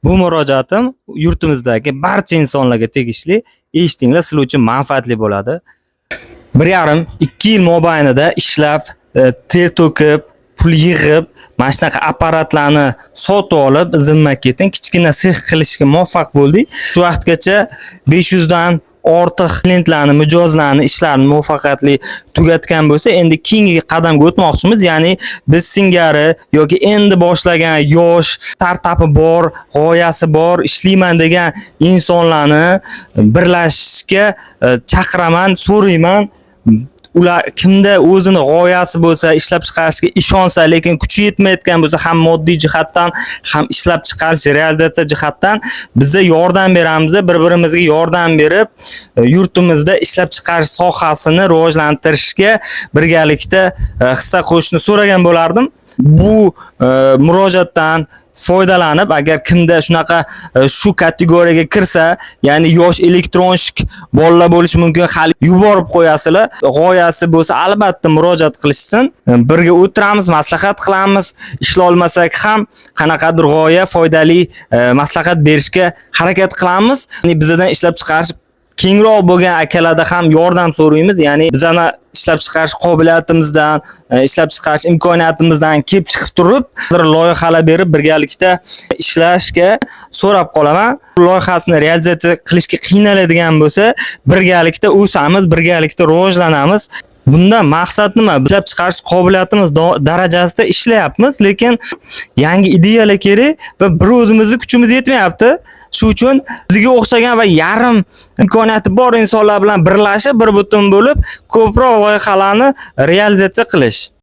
Bu murojaatim yurtimizdagi barcha insonlarga tegishli. Eshitinglar, sizlar uchun manfaatli bo'ladi. 1,5-2 yil mobaynida ishlab, ter to'kib, pul yig'ib, mana shunaqa apparatlarni sotib olib, zimmaketin kichkina sex qilishga muvaffaq bo'ldik. Shu vaqtgacha 500 dan ortiq klientlarni, mijozlarni ishlarini muvaffaqiyatli tugatgan bo'lsa, endi keyingi qadamga o'tmoqchimiz. Ya'ni biz singari yoki endi boshlagan yosh, startupi bor, g'oyasi bor, ishlayman degan insonlarni birlashishga chaqiraman, so'rayman. Ular kimda o'zini g'oyasi bo'lsa, ishlab chiqarishga ishonsa, lekin kuchi yetmayotgan bo'lsa, ham moddiy jihatdan, ham ishlab chiqarish realizatsiya jihatdan bizga yordam beramiz. Bir-birimizga yordam berib, yurtimizda ishlab chiqarish sohasini rivojlantirishga birgalikda hissa qo'shishni so'ragan bo'lardim. Bu murojaatdan foydalanib, agar kimda shunaqa shu kategoriyaga kirsa, ya'ni yosh elektronshik bolalar bo'lishi mumkin, hali yuborib qo'yasizlar. G'oyasi bo'lsa, albatta murojaat qilishsin. Birga o'tiramiz, maslahat qilamiz. Ishla olmasak ham qanaqadir g'oya, foydali maslahat berishga harakat qilamiz. Ya'ni bizdan ishlab chiqarish kengroq bo'lgan akalarda ham yordam so'raymiz. Ya'ni bizani ishlab chiqarish qobiliyatimizdan, ishlab chiqarish imkoniyatimizdan kelib chiqib turib, bir loyihalar berib birgalikda ishlashga so'rab qolaman. Loyihasini realizatsiya qilishga qiynaladigan bo'lsa, birgalikda o'samiz, birgalikda rivojlanamiz. Bunda maqsad nima? Ishlab chiqarish qobiliyatimiz darajasida ishlayapmiz, lekin yangi ideyalar kerak va bir o'zimizning kuchimiz yetmayapti. Shu uchun bizga o'xshagan va yarim imkoniyati bor insonlar bilan birlashib, bir butun bo'lib, ko'proq loyihalarni realizatsiya qilish.